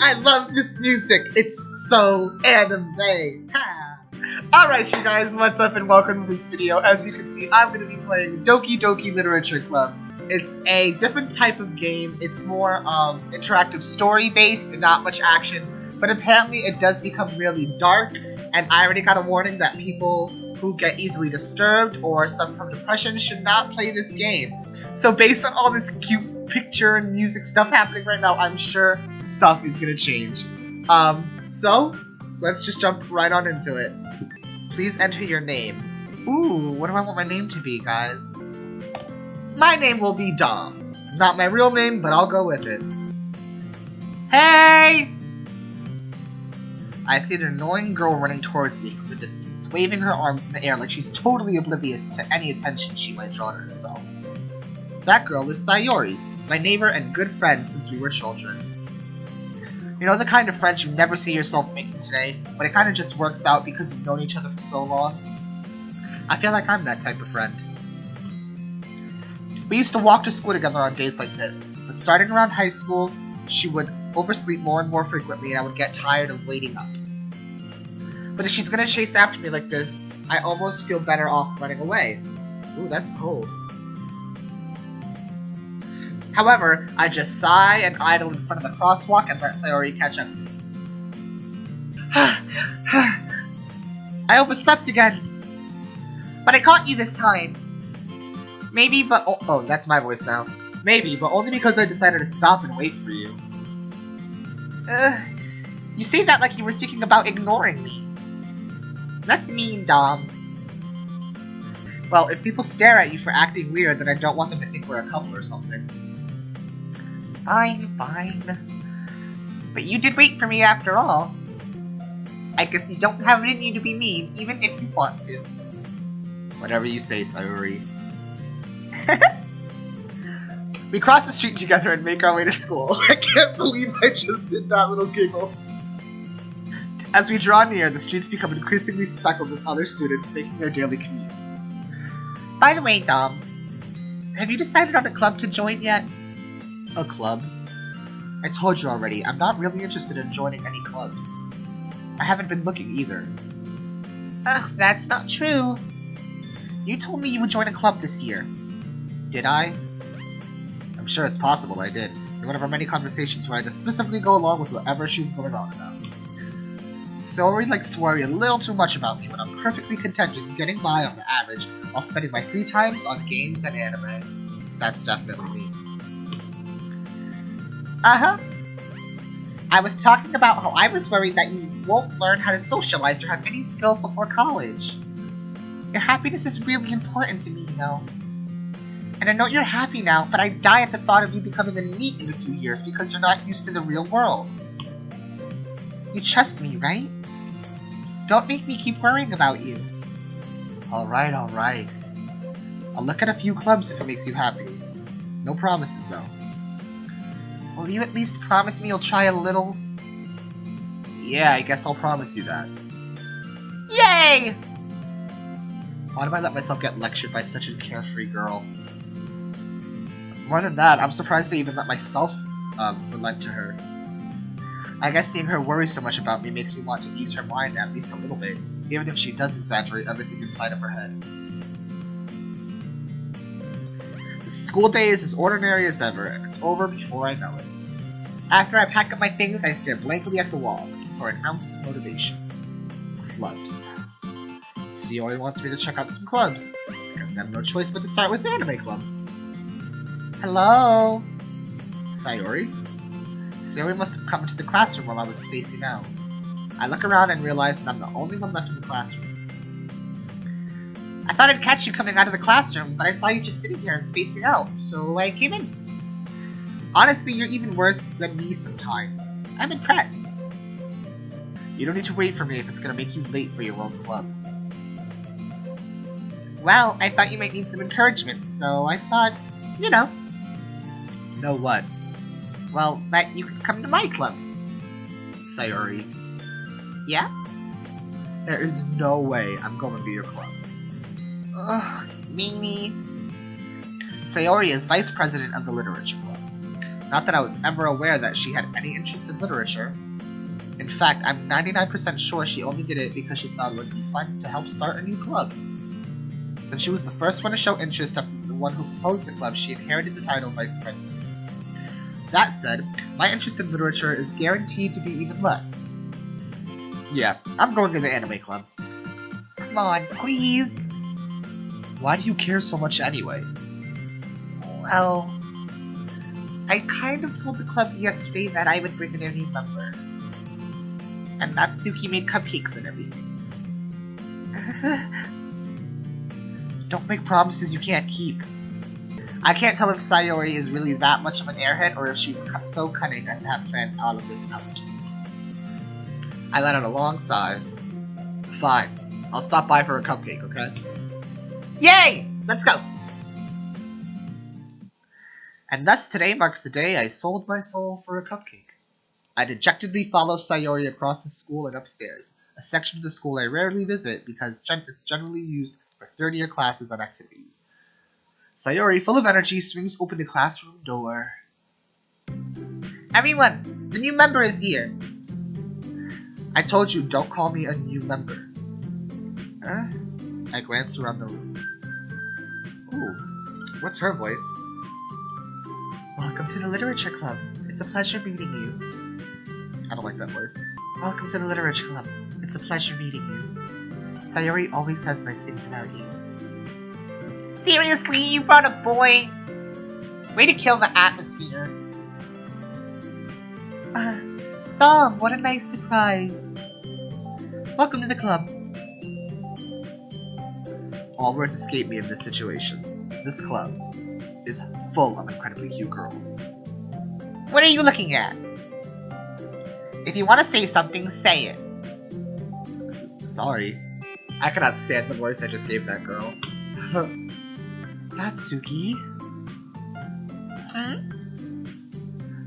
I love this music. It's so anime. Alright, you guys, what's up and welcome to this video. As you can see, I'm going to be playing Doki Doki Literature Club. It's a different type of game. It's more interactive story-based and not much action. But apparently it does become really dark, and I already got a warning that people who get easily disturbed or suffer from depression should not play this game. So based on all this cute picture and music stuff happening right now, I'm sure stuff is gonna change. So let's just jump right on into it. Please enter your name. Ooh, what do I want my name to be, guys? My name will be Dom. Not my real name, but I'll go with it. Hey! I see an annoying girl running towards me from the distance, waving her arms in the air like she's totally oblivious to any attention she might draw to herself. That girl is Sayori, my neighbor and good friend since we were children. You know the kind of friends you never see yourself making today, but it kind of just works out because you've known each other for so long? I feel like I'm that type of friend. We used to walk to school together on days like this, but starting around high school, she would oversleep more and more frequently and I would get tired of waiting up. But if she's gonna chase after me like this, I almost feel better off running away. Ooh, that's cold. However, I just sigh and idle in front of the crosswalk and let Sayori catch up to me. I overslept again. But I caught you this time. Maybe, but oh, that's my voice now. Maybe, but only because I decided to stop and wait for you. You say that like you were thinking about ignoring me. That's mean, Dom. Well, if people stare at you for acting weird, then I don't want them to think we're a couple or something. Fine. But you did wait for me after all. I guess you don't have it in you to be mean, even if you want to. Whatever you say, Sayori. We cross the street together and make our way to school. I can't believe I just did that little giggle. As we draw near, the streets become increasingly speckled with other students making their daily commute. By the way, Dom, have you decided on a club to join yet? A club? I told you already, I'm not really interested in joining any clubs. I haven't been looking either. Ugh, that's not true. You told me you would join a club this year. Did I? I'm sure it's possible I did. In one of our many conversations where I just specifically go along with whatever she's going on about. Sayori likes to worry a little too much about me when I'm perfectly content just getting by on the average while spending my free times on games and anime. That's definitely me. I was talking about how I was worried that you won't learn how to socialize or have any skills before college. Your happiness is really important to me, you know. And I know you're happy now, but I die at the thought of you becoming a NEET in a few years because you're not used to the real world. You trust me, right? Don't make me keep worrying about you. Alright. I'll look at a few clubs if it makes you happy. No promises, though. Will you at least promise me you'll try a little? Yeah, I guess I'll promise you that. Yay! Why did I let myself get lectured by such a carefree girl? More than that, I'm surprised I even let myself relent to her. I guess seeing her worry so much about me makes me want to ease her mind at least a little bit, even if she does exaggerate everything inside of her head. The school day is as ordinary as ever, and it's over before I know it. After I pack up my things, I stare blankly at the wall, looking for an ounce of motivation. Clubs. Sayori wants me to check out some clubs. I guess I have no choice but to start with the anime club. Hello? Sayori? Sayori must have come into the classroom while I was spacing out. I look around and realize that I'm the only one left in the classroom. I thought I'd catch you coming out of the classroom, but I saw you just sitting here and spacing out, so I came in. Honestly, you're even worse than me sometimes. I'm impressed. You don't need to wait for me if it's gonna make you late for your own club. Well, I thought you might need some encouragement, so I thought, you know. Know what? Well, that you could come to my club. Sayori. Yeah? There is no way I'm going to your club. Ugh, Mimi. Sayori is vice president of the literature club. Not that I was ever aware that she had any interest in literature. In fact, I'm 99% sure she only did it because she thought it would be fun to help start a new club. Since she was the first one to show interest after the one who proposed the club, she inherited the title Vice President. That said, my interest in literature is guaranteed to be even less. Yeah, I'm going to the anime club. Come on, please! Why do you care so much anyway? Well, I kind of told the club yesterday that I would bring in a new member. And Natsuki made cupcakes and everything. Don't make promises you can't keep. I can't tell if Sayori is really that much of an airhead or if she's so cunning as to have planned all of this out. I let out a long sigh. Fine. I'll stop by for a cupcake, okay? Yay! Let's go! And thus today marks the day I sold my soul for a cupcake. I dejectedly follow Sayori across the school and upstairs, a section of the school I rarely visit because it's generally used for third-year classes and activities. Sayori, full of energy, swings open the classroom door. Everyone, the new member is here. I told you, don't call me a new member. I glanced around the room. Ooh, what's her voice? Welcome to the Literature Club. It's a pleasure meeting you. I don't like that voice. Welcome to the Literature Club. It's a pleasure meeting you. Sayori always says nice things about you. Seriously, you brought a boy? Way to kill the atmosphere. Tom, what a nice surprise. Welcome to the club. All words escape me in this situation. This club is full of incredibly cute girls. What are you looking at? If you want to say something, say it. Sorry. I cannot stand the voice I just gave that girl. Natsuki?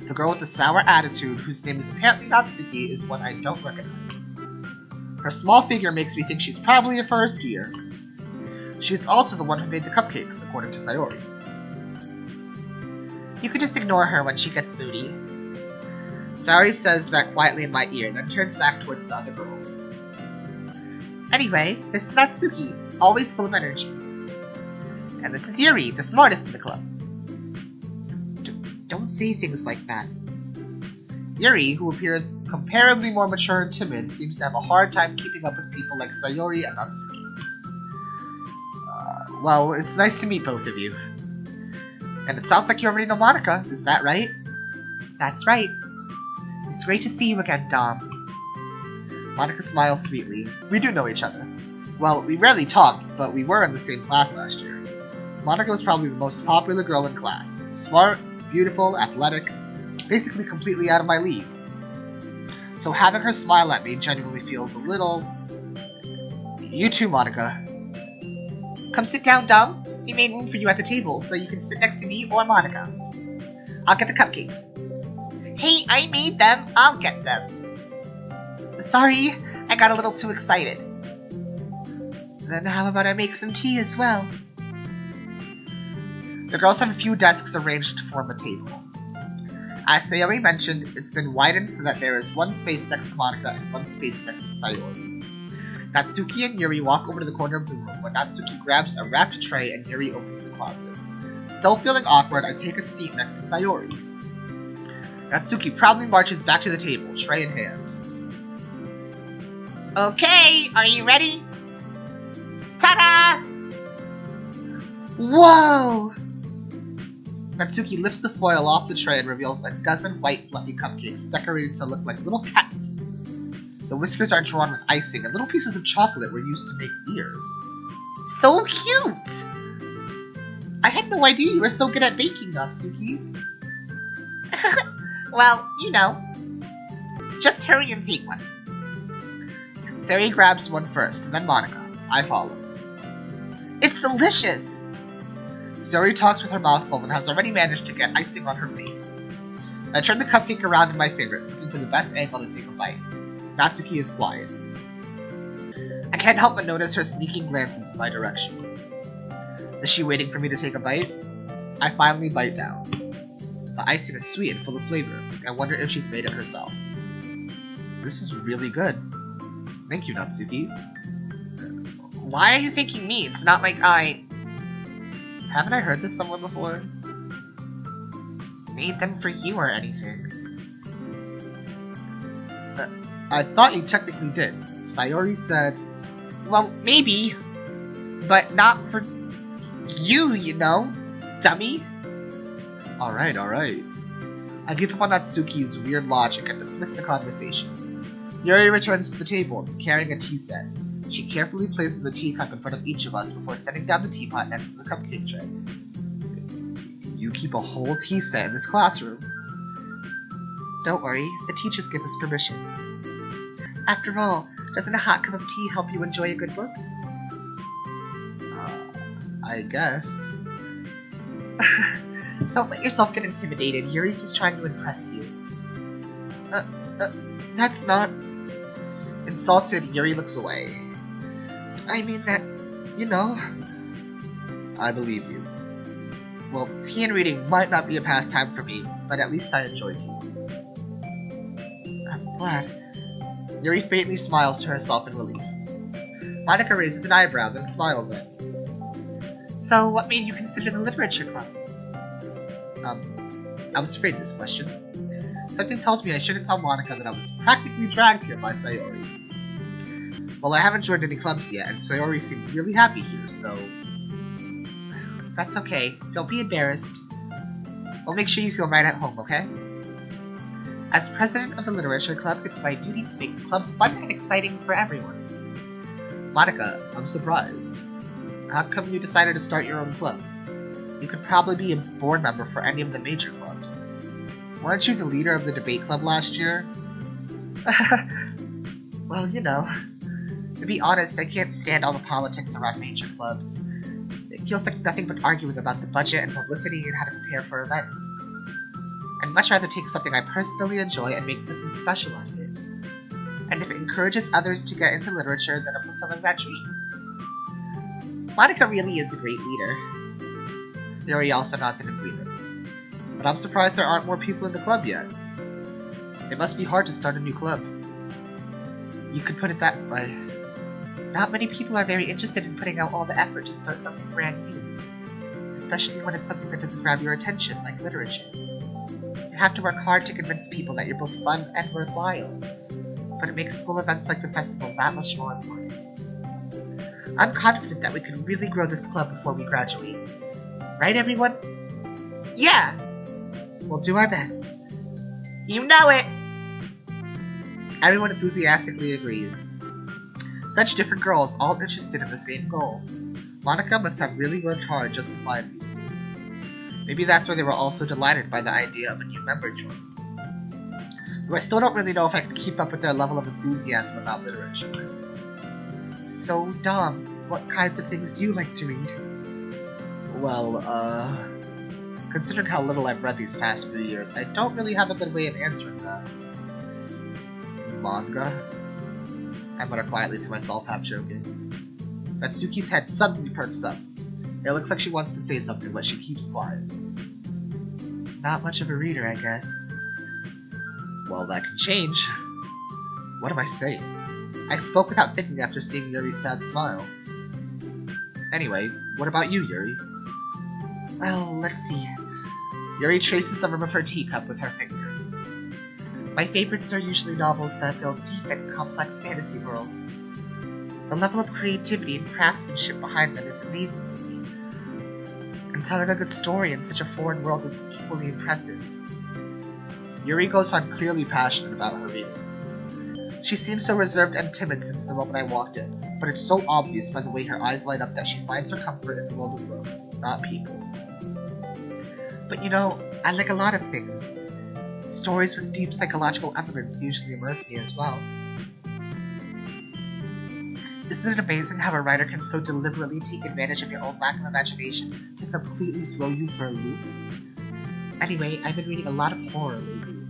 The girl with the sour attitude, whose name is apparently Natsuki, is one I don't recognize. Her small figure makes me think she's probably a first year. She's also the one who made the cupcakes, according to Sayori. You could just ignore her when she gets moody. Sayori says that quietly in my ear, then turns back towards the other girls. Anyway, this is Natsuki, always full of energy. And this is Yuri, the smartest in the club. Don't say things like that. Yuri, who appears comparably more mature and timid, seems to have a hard time keeping up with people like Sayori and Natsuki. Well, it's nice to meet both of you. And it sounds like you already know Monica, is that right? That's right. It's great to see you again, Dom. Monica smiles sweetly. We do know each other. Well, we rarely talked, but we were in the same class last year. Monica was probably the most popular girl in class. Smart, beautiful, athletic, basically completely out of my league. So having her smile at me genuinely feels a little... You too, Monica. Come sit down, Dom. We made room for you at the table, so you can sit next to me or Monica. I'll get the cupcakes. Hey, I made them. I'll get them. Sorry, I got a little too excited. Then how about I make some tea as well? The girls have a few desks arranged to form a table. As Sayori mentioned, it's been widened so that there is one space next to Monica and one space next to Sayori. Natsuki and Yuri walk over to the corner of the room when Natsuki grabs a wrapped tray and Yuri opens the closet. Still feeling awkward, I take a seat next to Sayori. Natsuki proudly marches back to the table, tray in hand. Okay, are you ready? Ta-da! Whoa! Natsuki lifts the foil off the tray and reveals a dozen white fluffy cupcakes decorated to look like little cats. The whiskers are drawn with icing, and little pieces of chocolate were used to make ears. So cute! I had no idea you were so good at baking, Natsuki. Well, you know. Just hurry and take one. Sayori grabs one first, and then Monica. I follow. It's delicious! Sayori talks with her mouth full and has already managed to get icing on her face. I turn the cupcake around in my fingers, looking for the best angle to take a bite. Natsuki is quiet. I can't help but notice her sneaking glances in my direction. Is she waiting for me to take a bite? I finally bite down. The icing is sweet and full of flavor. I wonder if she's made it herself. This is really good. Thank you, Natsuki. Why are you thanking me? It's not like I... Haven't I heard this somewhere before? Made them for you or anything. I thought you technically did. Sayori said... Well, maybe. But not for you, you know? Dummy. Alright. I give up on Natsuki's weird logic and dismiss the conversation. Yuri returns to the table, carrying a tea set. She carefully places a teacup in front of each of us before setting down the teapot next to the cupcake tray. You keep a whole tea set in this classroom. Don't worry, the teachers give us permission. After all, doesn't a hot cup of tea help you enjoy a good book? I guess. Don't let yourself get intimidated. Yuri's just trying to impress you. That's not... Insulted, Yuri looks away. I mean that, you know... I believe you. Well, tea and reading might not be a pastime for me, but at least I enjoy tea. I'm glad. Yuri faintly smiles to herself in relief. Monika raises an eyebrow, then smiles at me. So, what made you consider the literature club? I was afraid of this question. Something tells me I shouldn't tell Monika that I was practically dragged here by Sayori. Well, I haven't joined any clubs yet, and Sayori seems really happy here, so... That's okay. Don't be embarrassed. We'll make sure you feel right at home, okay? As president of the literature club, it's my duty to make the club fun and exciting for everyone. Monika, I'm surprised. How come you decided to start your own club? You could probably be a board member for any of the major clubs. Weren't you the leader of the debate club last year? Well, you know. To be honest, I can't stand all the politics around major clubs. It feels like nothing but arguing about the budget and publicity and how to prepare for events. I'd much rather take something I personally enjoy and make something special out of it. And if it encourages others to get into literature, then I'm fulfilling that dream. Monika really is a great leader. Yuri also nods in agreement. But I'm surprised there aren't more people in the club yet. It must be hard to start a new club. You could put it that way. Not many people are very interested in putting out all the effort to start something brand new. Especially when it's something that doesn't grab your attention, like literature. You have to work hard to convince people that you're both fun and worthwhile. But it makes school events like the festival that much more important. I'm confident that we can really grow this club before we graduate. Right, everyone? Yeah! We'll do our best. You know it! Everyone enthusiastically agrees. Such different girls, all interested in the same goal. Monika must have really worked hard just to find these. Maybe that's why they were all so delighted by the idea of a new member joining. Though I still don't really know if I can keep up with their level of enthusiasm about literature. So, Dom, what kinds of things do you like to read? Well, considering how little I've read these past few years, I don't really have a good way of answering that. Manga? I mutter quietly to myself, half joking. Natsuki's head suddenly perks up. It looks like she wants to say something, but she keeps quiet. Not much of a reader, I guess. Well, that can change. What am I saying? I spoke without thinking after seeing Yuri's sad smile. Anyway, what about you, Yuri? Well, let's see. Yuri traces the rim of her teacup with her finger. My favorites are usually novels that build deep and complex fantasy worlds. The level of creativity and craftsmanship behind them is amazing to me. And telling a good story in such a foreign world is equally impressive. Yuri goes on clearly passionate about her reading. She seems so reserved and timid since the moment I walked in, but it's so obvious by the way her eyes light up that she finds her comfort in the world of books, not people. But you know, I like a lot of things. Stories with deep psychological elements usually immerse me as well. Isn't it amazing how a writer can so deliberately take advantage of your own lack of imagination to completely throw you for a loop? Anyway, I've been reading a lot of horror lately.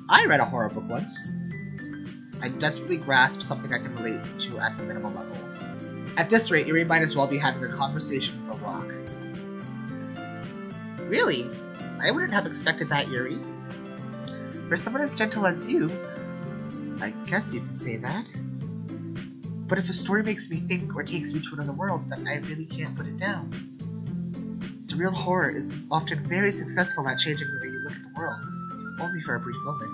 I read a horror book once. I desperately grasp something I can relate to at the minimal level. At this rate, Yuri might as well be having a conversation with a rock. Really? I wouldn't have expected that, Yuri. For someone as gentle as you, I guess you could say that. But if a story makes me think or takes me to another world, then I really can't put it down. Surreal horror is often very successful at changing the way you look at the world, if only for a brief moment.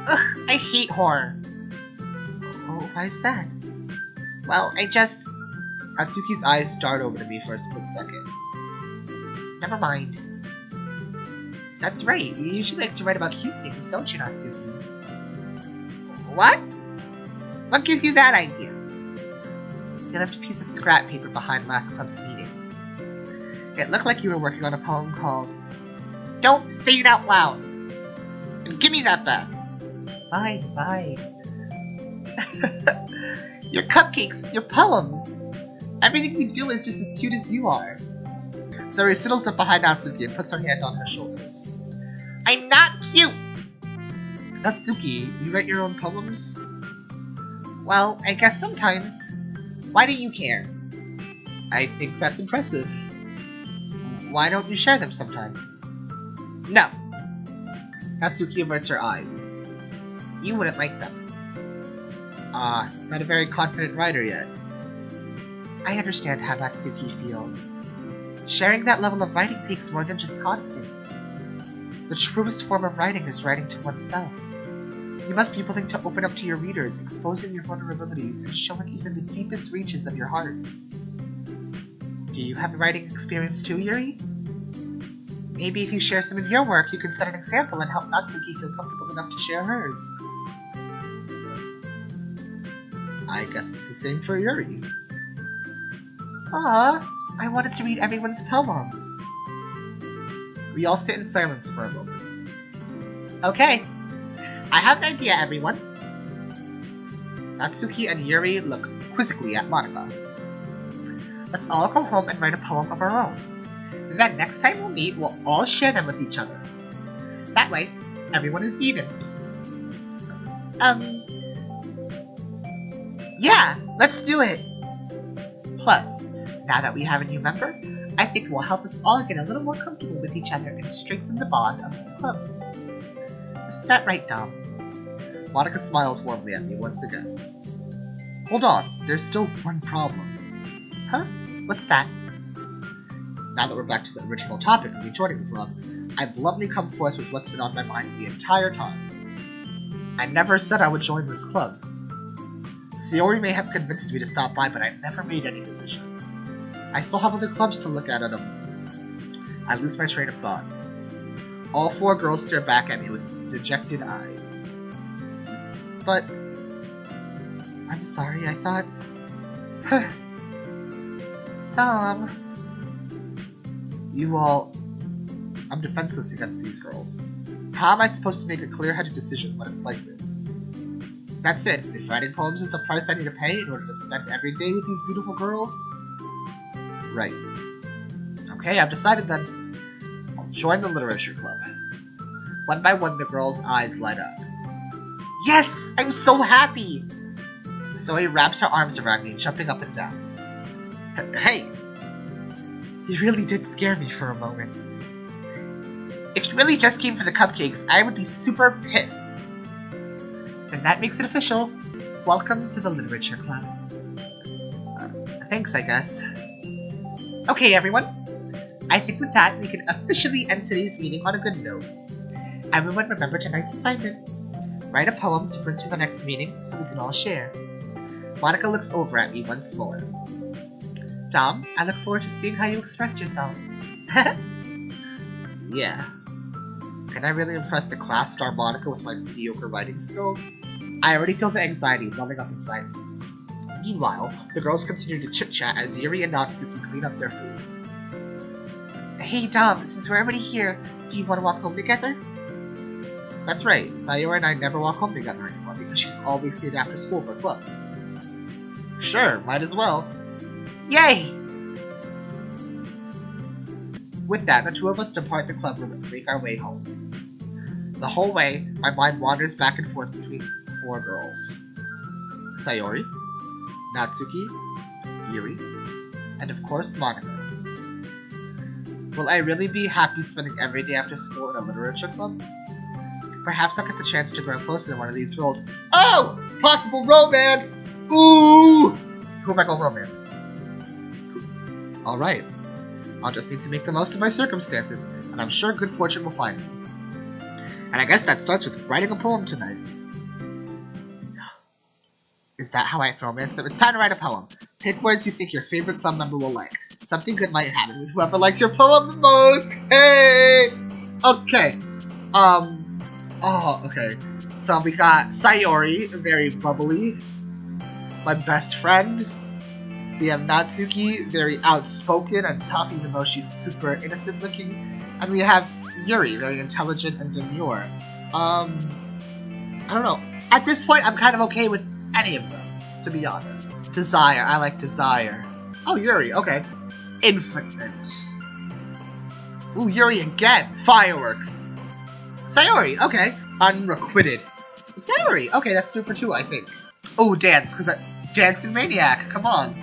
Ugh, I hate horror. Oh, why is that? Well, Natsuki's eyes starred over to me for a split second. Never mind. That's right, you usually like to write about cute things, don't you, Natsuki? What? What gives you that idea? You left a piece of scrap paper behind last club's meeting. It looked like you were working on a poem called Don't Say It Out Loud! And give me that back! Fine, fine. Your cupcakes, your poems! Everything you do is just as cute as you are. Saori settles up behind Natsuki and puts her hand on her shoulders. I'm not cute! Natsuki, you write your own poems? Well, I guess sometimes. Why do you care? I think that's impressive. Why don't you share them sometime? No. Natsuki averts her eyes. You wouldn't like them. Not a very confident writer yet. I understand how Natsuki feels. Sharing that level of writing takes more than just confidence. The truest form of writing is writing to oneself. You must be willing to open up to your readers, exposing your vulnerabilities and showing even the deepest reaches of your heart. Do you have a writing experience too, Yuri? Maybe if you share some of your work, you can set an example and help Natsuki feel comfortable enough to share hers. I guess it's the same for Yuri. I wanted to read everyone's poems. We all sit in silence for a moment. Okay, I have an idea, everyone. Natsuki and Yuri look quizzically at Monika. Let's all go home and write a poem of our own. And then next time we'll meet, we'll all share them with each other. That way, everyone is even. Yeah, let's do it! Plus, now that we have a new member, I think it will help us all get a little more comfortable with each other and strengthen the bond of this club. Isn't that right, Dom? Monika smiles warmly at me once again. Hold on, there's still one problem. Huh? What's that? Now that we're back to the original topic of me joining the club, I've bluntly come forth with what's been on my mind the entire time. I never said I would join this club. Saori may have convinced me to stop by, but I've never made any decision. I still have other clubs to look at I lose my train of thought. All four girls stare back at me with dejected eyes. But... I'm sorry, I thought... Tom... You all... I'm defenseless against these girls. How am I supposed to make a clear-headed decision when it's like this? That's it. If writing poems is the price I need to pay in order to spend every day with these beautiful girls? Right. Okay, I've decided then. I'll join the literature club. One by one, the girls' eyes light up. Yes! I'm so happy! Zoe wraps her arms around me, jumping up and down. Hey! You really did scare me for a moment. If you really just came for the cupcakes, I would be super pissed. And that makes it official. Welcome to the literature club. Thanks, I guess. Okay, everyone. I think with that, we can officially end today's meeting on a good note. Everyone remember tonight's assignment. Write a poem to bring to the next meeting so we can all share. Monika looks over at me once more. Dom, I look forward to seeing how you express yourself. Yeah. Can I really impress the class star Monika with my mediocre writing skills? I already feel the anxiety welling up inside me. Meanwhile, the girls continue to chit-chat as Yuri and Natsuki clean up their food. Hey Dom, since we're already here, do you want to walk home together? That's right, Sayori and I never walk home together anymore because she's always stayed after school for clubs. Sure, might as well. Yay! With that, the two of us depart the club room and make our way home. The whole way, my mind wanders back and forth between the four girls. Sayori, Natsuki, Yuri, and of course Monika. Will I really be happy spending every day after school in a literature club? Perhaps I'll get the chance to grow closer to one of these roles. Oh! Possible romance! Ooh! Who am I going to romance? Alright. I'll just need to make the most of my circumstances, and I'm sure good fortune will find me. And I guess that starts with writing a poem tonight. Is that how I romance them? It's time to write a poem. Pick words you think your favorite club member will like. Something good might happen with whoever likes your poem the most. Hey! Okay. Oh, okay. So we got Sayori, very bubbly. My best friend. We have Natsuki, very outspoken and tough, even though she's super innocent looking. And we have Yuri, very intelligent and demure. I don't know. At this point, I'm kind of okay with any of them, to be honest. Desire, I like Desire. Oh, Yuri, okay. Infinite. Ooh, Yuri again. Fireworks. Sayori, okay. Unrequited. Sayori, okay, that's 2 for 2, I think. Oh, dance, because Dancing Maniac, come on.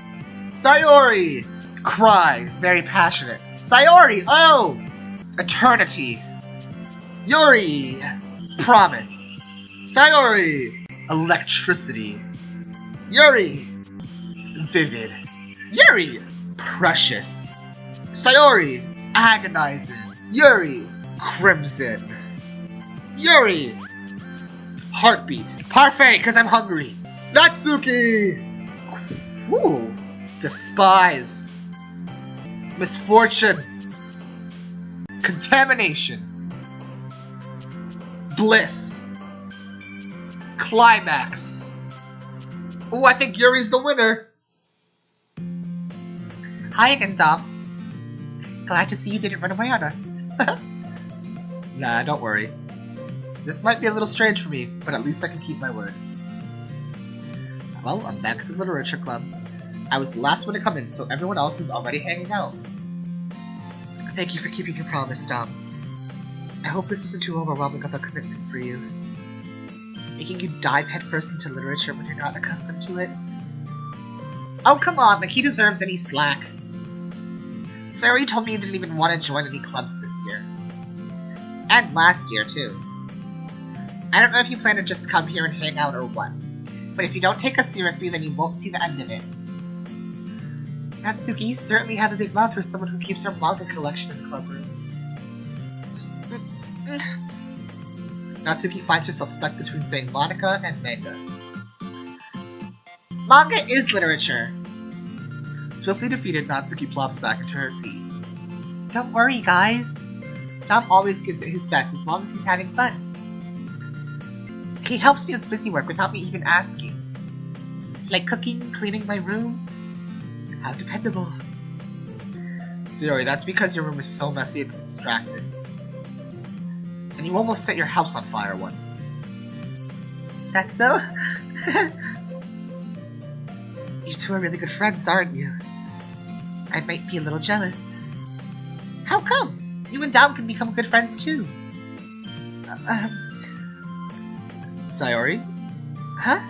Sayori! Cry, very passionate. Sayori, oh! Eternity. Yuri! Promise. Sayori! Electricity. Yuri! Vivid. Yuri! Precious. Sayori! Agonizing. Yuri! Crimson. Yuri! Heartbeat. Parfait, because I'm hungry. Natsuki! Ooh. Despise. Misfortune. Contamination. Bliss. Climax. Ooh, I think Yuri's the winner. Hi again, Dom. Glad to see you didn't run away on us. Nah, don't worry. This might be a little strange for me, but at least I can keep my word. Well, I'm back at the Literature Club. I was the last one to come in, so everyone else is already hanging out. Thank you for keeping your promise, Dom. I hope this isn't too overwhelming of a commitment for you. Making you dive headfirst into literature when you're not accustomed to it? Oh, come on, like he deserves any slack. Sayori told me you didn't even want to join any clubs this year. And last year, too. I don't know if you plan to just come here and hang out or what, but if you don't take us seriously, then you won't see the end of it. Natsuki, you certainly have a big mouth for someone who keeps her manga collection in the club room. Natsuki finds herself stuck between saying Monica and manga. Manga is literature! Swiftly defeated, Natsuki plops back into her seat. Don't worry, guys. Dom always gives it his best as long as he's having fun. He helps me with busy work without me even asking. Like cooking, cleaning my room. How dependable. Sayori, that's because your room is so messy it's distracting. And you almost set your house on fire once. Is that so? You two are really good friends, aren't you? I might be a little jealous. How come? You and Dom can become good friends too. Sayori? Huh?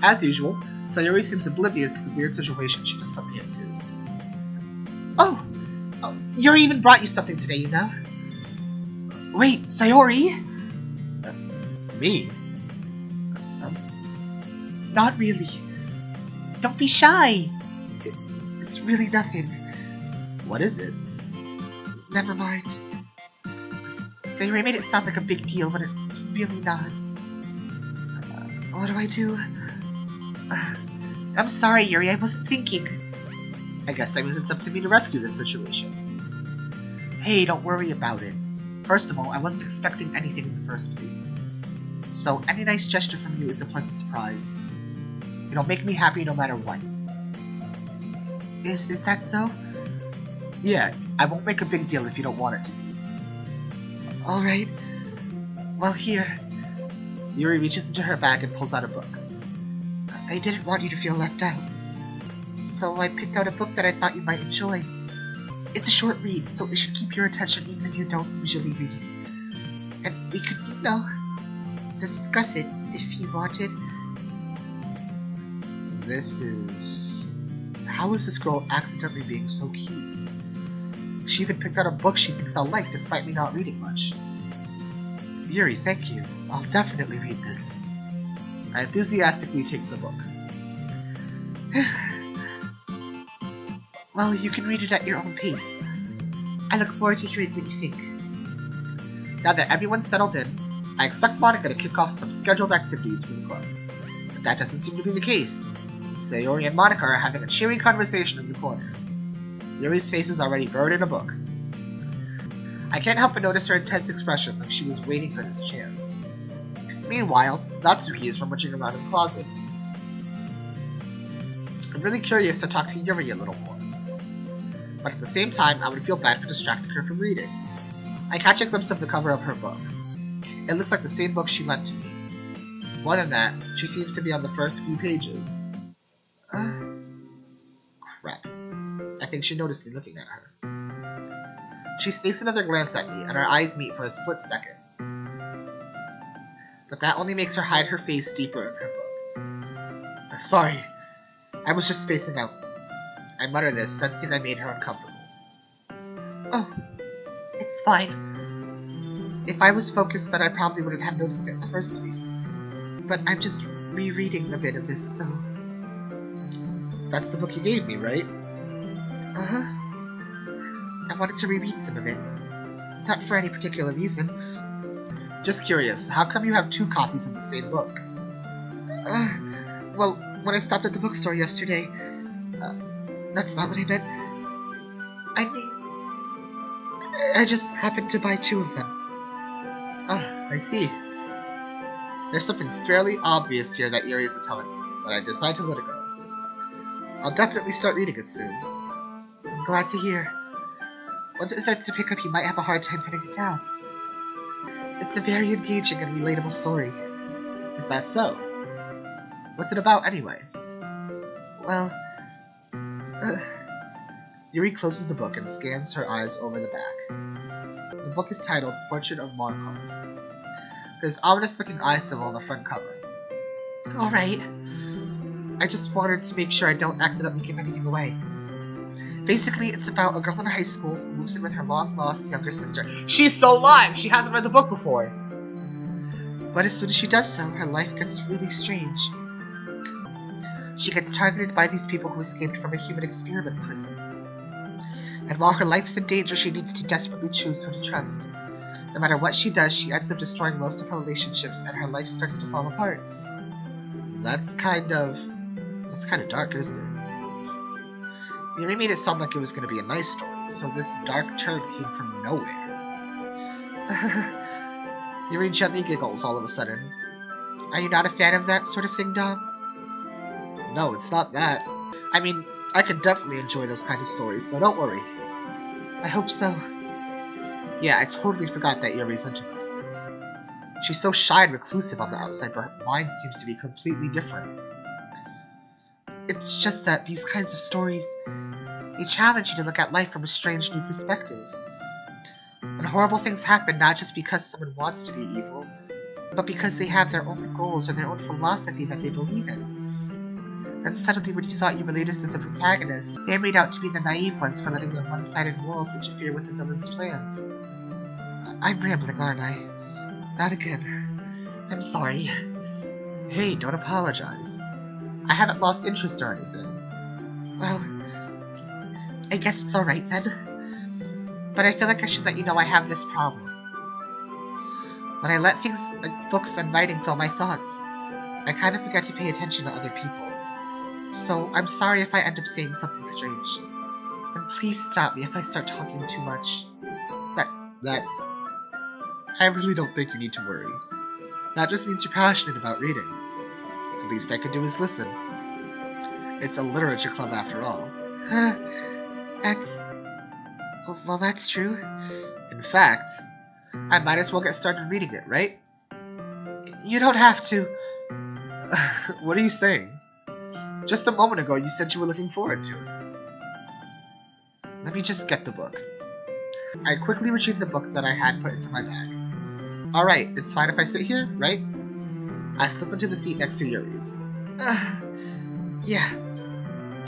As usual, Sayori seems oblivious to the weird situation she just put me into. Oh! Yuri even brought you something today, you know? Wait, Sayori? Me? Not really. Don't be shy. It's really nothing. What is it? Never mind. Sayori made it sound like a big deal, but it's really not. What do I do? I'm sorry, Yuri, I wasn't thinking. I guess that means it's up to me to rescue this situation. Hey, don't worry about it. First of all, I wasn't expecting anything in the first place. So any nice gesture from you is a pleasant surprise. It'll make me happy no matter what. Is that so? Yeah, I won't make a big deal if you don't want it to be. Alright. Well, here. Yuri reaches into her bag and pulls out a book. I didn't want you to feel left out. So I picked out a book that I thought you might enjoy. It's a short read, so it should keep your attention even if you don't usually read. And we could, discuss it if you wanted. How is this girl accidentally being so cute? She even picked out a book she thinks I'll like despite me not reading much. Yuri, thank you. I'll definitely read this. I enthusiastically take the book. Well, you can read it at your own pace. I look forward to hearing what you think. Now that everyone's settled in, I expect Monica to kick off some scheduled activities for the club. But that doesn't seem to be the case. Sayori and Monica are having a cheery conversation in the corner. Yuri's face is already buried in a book. I can't help but notice her intense expression, like she was waiting for this chance. Meanwhile, Natsuki is rummaging around in the closet. I'm really curious to talk to Yuri a little more. But at the same time, I would feel bad for distracting her from reading. I catch a glimpse of the cover of her book. It looks like the same book she lent to me. More than that, she seems to be on the first few pages. Crap. I think she noticed me looking at her. She sneaks another glance at me, and our eyes meet for a split second. But that only makes her hide her face deeper in her book. Sorry. I was just spacing out. I mutter this, sensing I made her uncomfortable. Oh, it's fine. If I was focused, then I probably wouldn't have noticed it in the first place. But I'm just rereading a bit of this, so... That's the book you gave me, right? Uh-huh. I wanted to reread some of it. Not for any particular reason. Just curious, how come you have 2 copies of the same book? Well, when I stopped at the bookstore yesterday... that's not what I meant. I mean... I just happened to buy 2 of them. I see. There's something fairly obvious here that Yuri isn't telling me, but I decide to let it go. I'll definitely start reading it soon. I'm glad to hear. Once it starts to pick up, you might have a hard time putting it down. It's a very engaging and relatable story. Is that so? What's it about, anyway? Well... Yuri closes the book and scans her eyes over the back. The book is titled Portrait of Markov. There's ominous-looking eye symbol on the front cover. Alright. I just wanted to make sure I don't accidentally give anything away. Basically, it's about a girl in high school who moves in with her long-lost younger sister. She's so lying! She hasn't read the book before! But as soon as she does so, her life gets really strange. She gets targeted by these people who escaped from a human experiment prison. And while her life's in danger, she needs to desperately choose who to trust. No matter what she does, she ends up destroying most of her relationships, and her life starts to fall apart. That's kind of dark, isn't it? Yuri made it sound like it was going to be a nice story, so this dark turn came from nowhere. Yuri gently giggles all of a sudden. Are you not a fan of that sort of thing, Dom? No, it's not that. I mean, I can definitely enjoy those kind of stories, so don't worry. I hope so. Yeah, I totally forgot that Yuri's into those things. She's so shy and reclusive on the outside, but her mind seems to be completely different. It's just that these kinds of stories, they challenge you to look at life from a strange new perspective. When horrible things happen not just because someone wants to be evil, but because they have their own goals or their own philosophy that they believe in. And suddenly when you thought you related to the protagonists, they're made out to be the naive ones for letting their one-sided morals interfere with the villain's plans. I'm rambling, aren't I? Not again. I'm sorry. Hey, don't apologize. I haven't lost interest or anything. Well, I guess it's alright then. But I feel like I should let you know I have this problem. When I let things like books and writing fill my thoughts, I kind of forget to pay attention to other people. So I'm sorry if I end up saying something strange. And please stop me if I start talking too much. That's... I really don't think you need to worry. That just means you're passionate about reading. The least I could do is listen. It's a literature club after all. Well, that's true. In fact, I might as well get started reading it, right? You don't have to. What are you saying? Just a moment ago, you said you were looking forward to it. Let me just get the book. I quickly retrieved the book that I had put into my bag. Alright, it's fine if I sit here, right? I slip into the seat next to Yuri's. Yeah.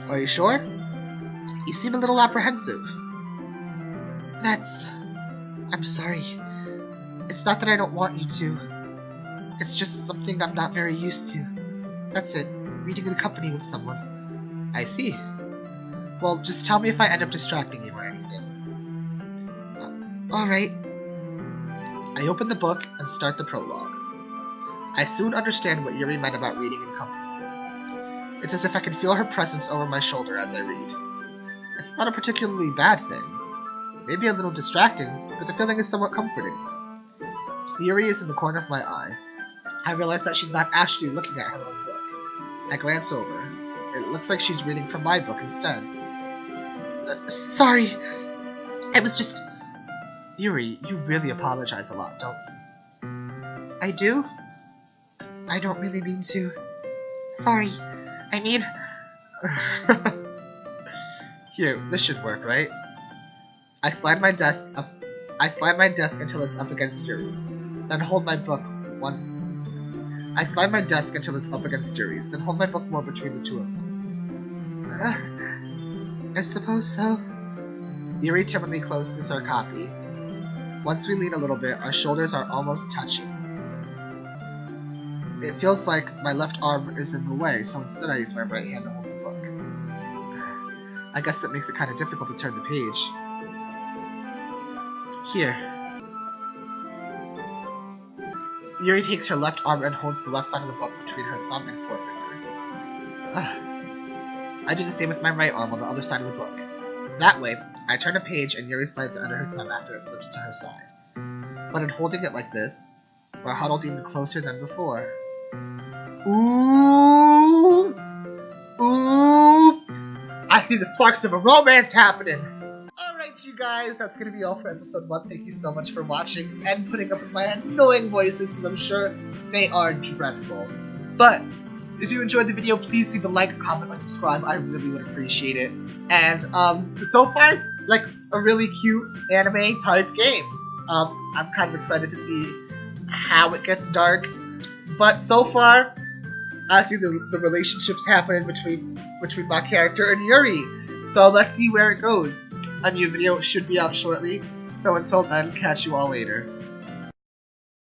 Are you sure? You seem a little apprehensive. I'm sorry. It's not that I don't want you to. It's just something I'm not very used to. That's it. Reading in company with someone. I see. Well, just tell me if I end up distracting you or anything. Alright. I open the book and start the prologue. I soon understand what Yuri meant about reading in company. It's as if I can feel her presence over my shoulder as I read. It's not a particularly bad thing. Maybe a little distracting, but the feeling is somewhat comforting. Yuri is in the corner of my eye. I realize that she's not actually looking at her own book. I glance over. It looks like she's reading from my book instead. Sorry. I was just... Yuri, you really apologize a lot, don't you? I do? I don't really mean to. Sorry. I mean... Here, this should work, right? I slide my desk until it's up against Yuri's, then hold my book I slide my desk until it's up against Yuri's, then hold my book more between the two of them. I suppose so. Yuri timidly closes her copy. Once we lean a little bit, our shoulders are almost touching. It feels like my left arm is in the way, so instead I use my right hand to hold the book. I guess that makes it kind of difficult to turn the page. Here. Yuri takes her left arm and holds the left side of the book between her thumb and forefinger. I do the same with my right arm on the other side of the book. That way, I turn a page and Yuri slides it under her thumb after it flips to her side. But in holding it like this, we're huddled even closer than before. Ooh! Ooh! I see the sparks of a romance happening! Alright, you guys, that's gonna be all for episode 1. Thank you so much for watching and putting up with my annoying voices, because I'm sure they are dreadful. But, if you enjoyed the video, please leave a like, comment, or subscribe. I really would appreciate it. And, so far, it's like a really cute anime type game. I'm kind of excited to see how it gets dark. But so far, I see the relationships happening between my character and Yuri. So let's see where it goes. A new video should be out shortly. So until then, catch you all later.